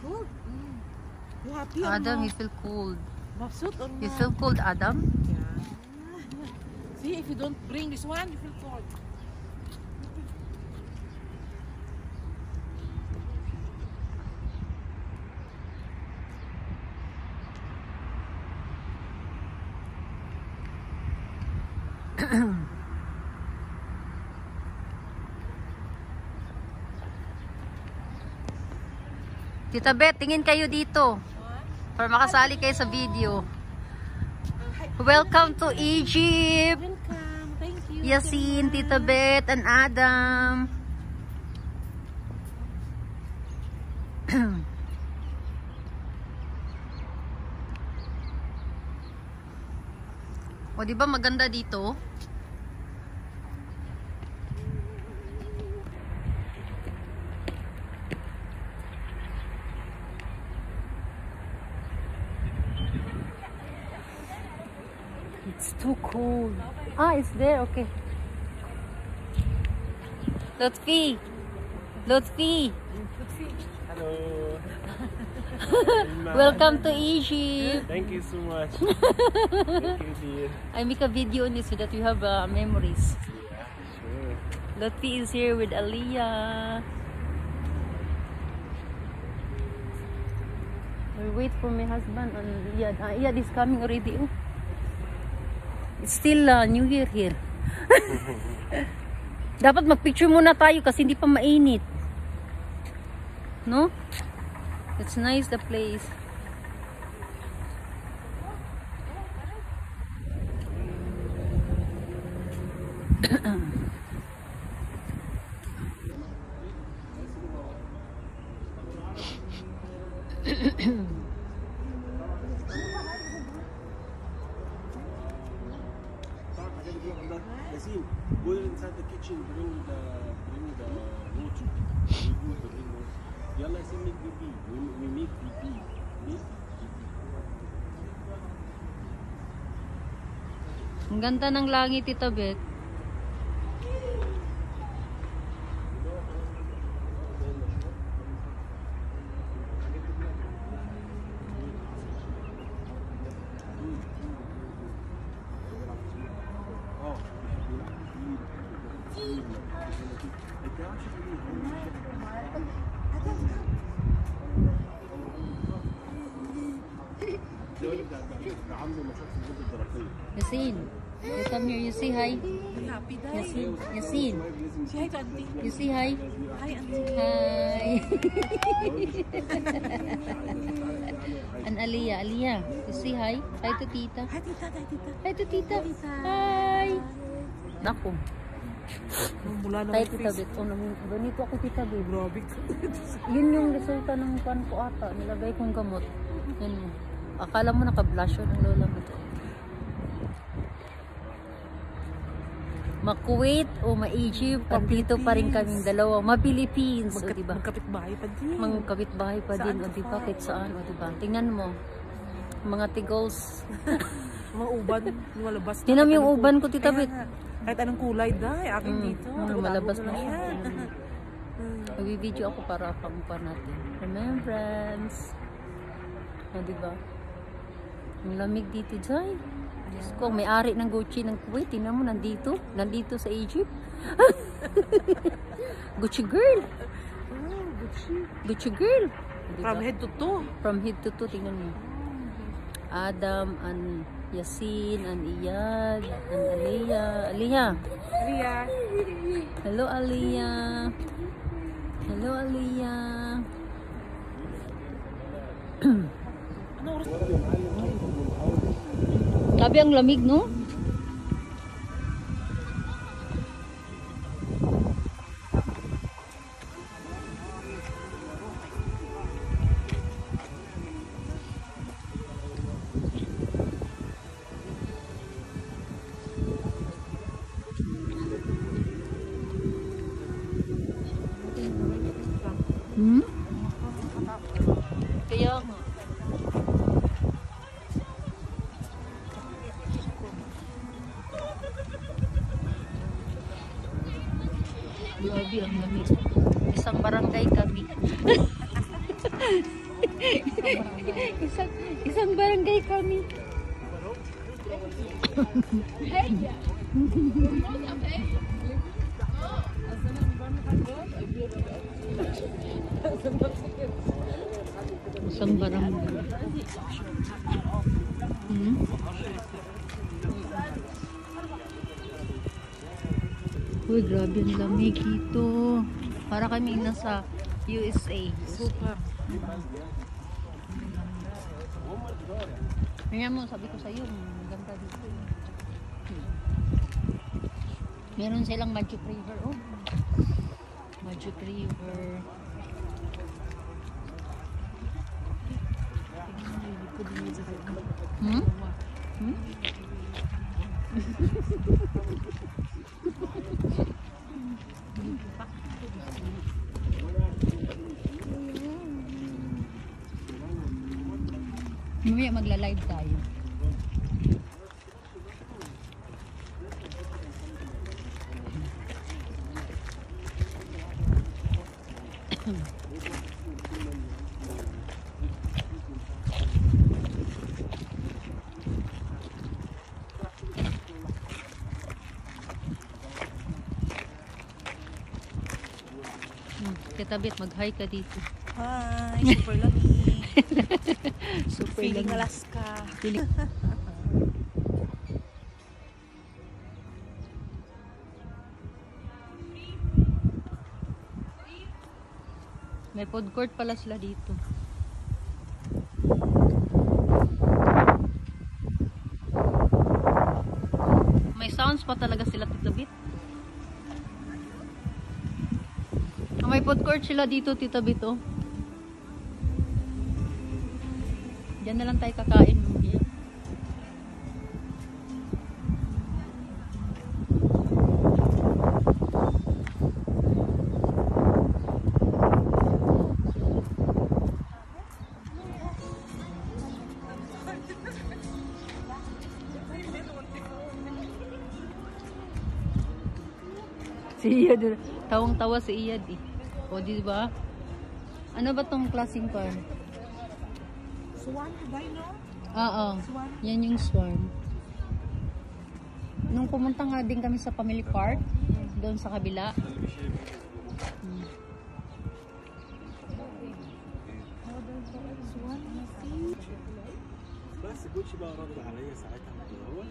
cold. You happy or Adam, no? you feel cold. Mabsut or no? You feel cold, Adam? Yeah. See, if you don't bring this one, you feel cold. Tita Beth, tingin kayo dito. Para makasali kayo sa video. Welcome to Egypt. Welcome. Thank you. Yasin, Tita Beth, and Adam. O, di ba maganda dito? It's too cold. Ah, it's there. Okay. Lutfi. Lutfi. Hello. Welcome to Egypt. Thank you so much. Thank you, dear. I make a video on this so that you have memories. Yeah, sure. Lutfi is here with Aliyah. We wait for my husband and Iyad. Iyad is coming already. Oh. It's still New Year here. Dapat mag-picture muna tayo kasi hindi pa mainit. No? It's nice the place. Yasin, go inside the kitchen, bring the water. We go to bring water. Yalla, Yasin, make pipi. We make pipi. Make pipi. Ang ganda ng langit, Tita Beth. Yasin, you come here, you say hi. Happy day. Yasin, Yasin, Say hi to auntie. you say hi. Hi, auntie. Hi. And Aliyah, Aliyah, you say hi. Hi to Tita. Hi, tita. Hi, tita. Hi to Tita. Tita. Hi. Naku. Mula na Hi, Tita Beth. Oh, ganito ako, Tita Beth. Grabe. Yun yung resulta ng pan ko ata. Nilagay kong gamot. Yan mo. Akala mo naka-blush yun ang lola mo to. Ma-Kuwait o ma-Egypt, andito pa rin kaming dalawa. Ma-Philippines, o diba? Magkapit-bahay pa din. Magkapit-bahay pa din, o diba? Kahit saan, o diba? Tingnan mo. Mga tigols. Mga uban, lumalabas. Tingnan mo yung uban ko, Tita Beth. Kahit anong kulay, dahi. Akin dito. Malabas Tago-tago na siya. yan. Nag-video ako para pang natin. Remembrance. O diba? Ang lamig dito, Jai. Diyos ko, may-ari ng Gucci ng Kuwait. Tingnan mo, nandito. Nandito sa Egypt. Gucci girl. Oh, Gucci. Gucci girl. Diba? From head to toe. From head to toe, tingnan mo. Adam and Yasin and Iyad and Aliyah. Aliyah. Ria. Hello, Aliyah. Hello, Aliyah. Grabe ang lamig, no? Kaya nga. Grabe ang lamig. Isang barangay kami. isang barangay kami. Isang barangay. Uy, grabe ang lamig dito. Para kami nasa USA. Super. Kaya mo, sabi ko sa'yo, maganda dito. Meron silang Magic River. Oh, Magic River. Hmm? Hmm? Mamaya magla-live tayo. Kitabit, mag-hi ka dito. Hi, super lamig. Super Feeling lamig. Alaska. Feeling. May food court pala sila dito. May sounds pa talaga sila, titabit. May food court sila dito, Tita Bito. Diyan na lang tayo kakain. Si Iyad, tawang-tawa si Iyad eh. O, di ba? Ano ba tong klaseng pan? Swan, dino? Oo. Swan? Yan yung swan. Nung pumunta nga din kami sa Family Park, doon sa kabila. بس جوتشي بقى رد عليا ساعتها من الاول.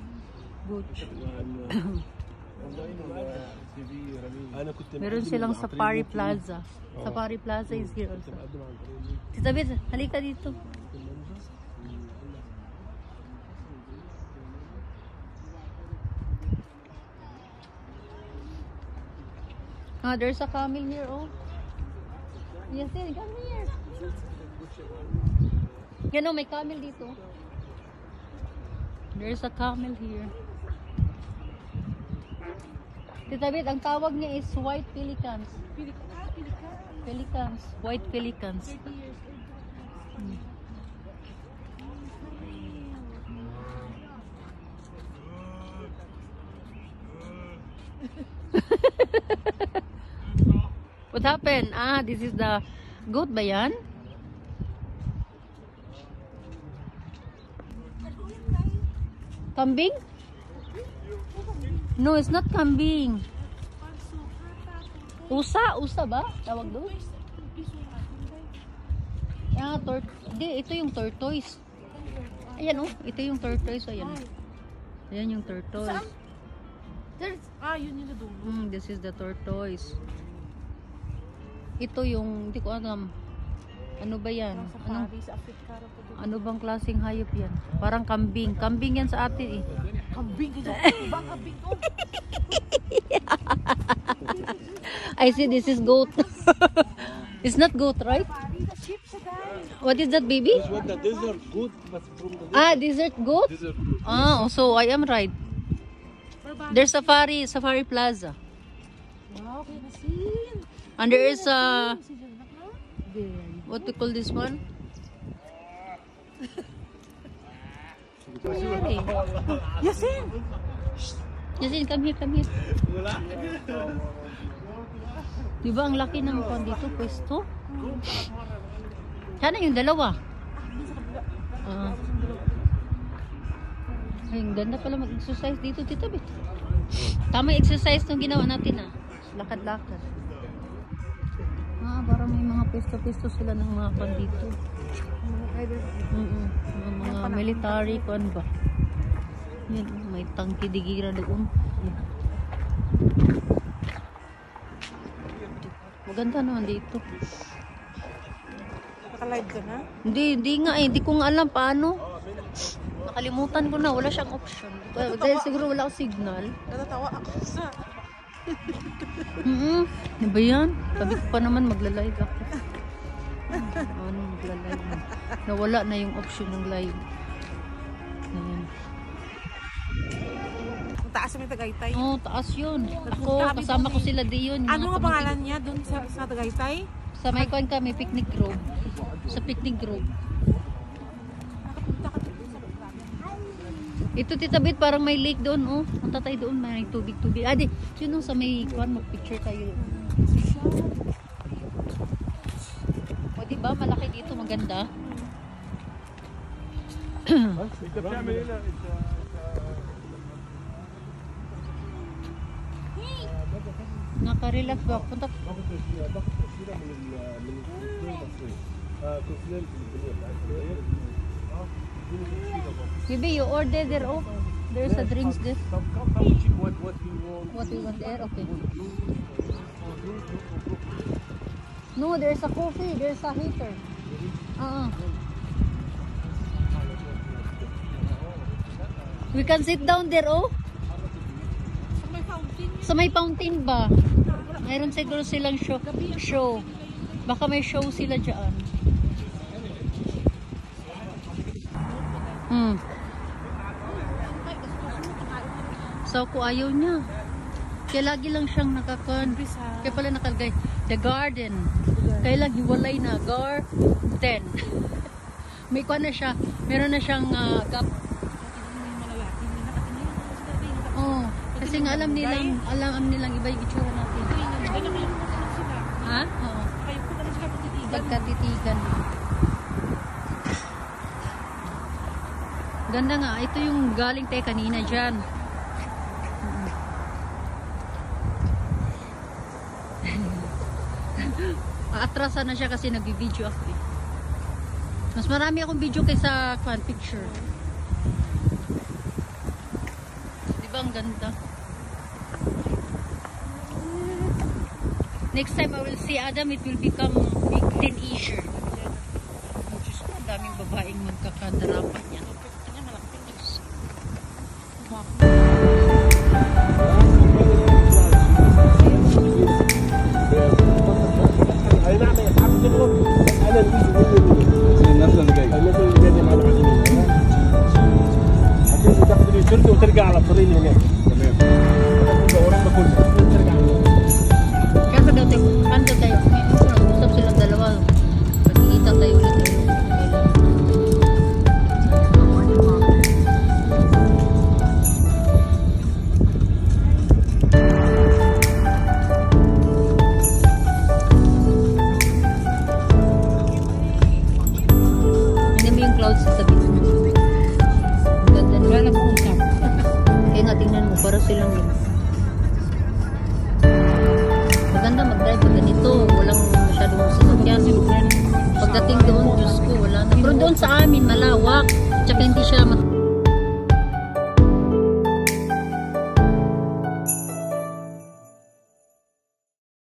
Butch. انا كنت Meron silang Safari Plaza. Safari Plaza is here also. Tita Beth, halika dito. Ah, there's a camel here, oh. Yes, come here. Yan, oh, may camel dito. There's a camel here. Tita Beth, ang tawag niya is white pelicans. Pelicans. White pelicans. What happened? Ah, this is the goat ba yan? Kambing? No, it's not kambing. Usa? Usa ba? Tawag doon? Ah, ito yung tortoise. Ayan oh, ito yung tortoise. Ayan. Ayan yung tortoise. Yun yung nadulog. This is the tortoise. Ito yung, hindi ko alam. Ano ba yan? Ano, Sa Africa. ano bang klaseng hayop yan? Parang kambing. Kambing yan sa atin eh. Kambing ito. Ba kambing to? I see this is goat. It's not goat, right? Sheep sa guy. What is that, baby? This one the desert good but from the Ah, desert goat? desert. Ah, so I am right. There's Safari Plaza. Wow, kaya nasin. And there is what to call this one? Yasin! Yasin, come here. Diba ang laki ng kwan dito, pwesto? Sana yung dalawa. Ay, ang ganda pala mag-exercise dito, Tita Bet. Tama yung exercise nung ginawa natin lakad-lakad. Parang may mga pesto-pesto sila ng mga pan dito. Mga military pan ba. Yan, may tangki digira doon. Maganda naman dito. Naka-live ka na? Hindi nga eh. Hindi ko nga alam paano. Nakalimutan ko na. Wala siyang option. Dahil siguro wala akong signal. Natatawa ako sa... Ano ba yan? Sabi ko pa naman magla-live ako. Ano magla-live? Nawala na yung option ng live. Ayan. Ang taas yung Tagaytay. Oh, taas yun. Ako, kasama ko sila diyon. Ano nga pangalan niya doon sa Tagaytay? Sa may kuwan kami, picnic grove. Sa picnic grove. Nakapunta ka doon sa Buklan. Ito, Tita Bet, parang may lake doon, oh. Punta tayo doon, may tubig-tubig. Di, yun sa may kuwan, mag-picture tayo. O, diba, malaki dito, maganda. Naka-relax ba? Punta. Maybe you order there, oh. There's a drinks there. What we want there? Okay. No, there's a coffee. There's a heater. We can sit down there, oh. Sa may fountain. Sa may fountain ba? Mayroon siguro silang show. Baka may show sila dyan. So, kung ayaw niya. Kaya lagi lang siyang nakakon. Kaya pala nakalagay, the garden. Kaya lang hiwalay na, garden. May kuha na siya. Meron na siyang gap. Oh, kasi nga alam nilang iba yung itsura natin. Ha? Oo. Pagkatitigan. Ganda nga. Ito yung galing tayo kanina dyan. Atrasan na siya kasi nag-video ako eh. Mas marami akong video kaysa picture. Diba ang ganda? Next time I will see Adam, it will become big teenager. Diyos ko, ang daming babaeng magkakadarapan niya. وترجع على الطريق اللي هناك تمام ورانا كله ترجع kaya pagdating tayo usap silang dalawa pagkikita tayo ulit hindi mo yung clouds sa tabi ganda nila nag-uusap. Kaya nga tingnan mo, para silang yun. Maganda mag-drive pag ganito. Walang masyadong sasakyan. Pagdating doon, Diyos ko, wala na. Pero doon sa amin, malawak. Tsaka hindi siya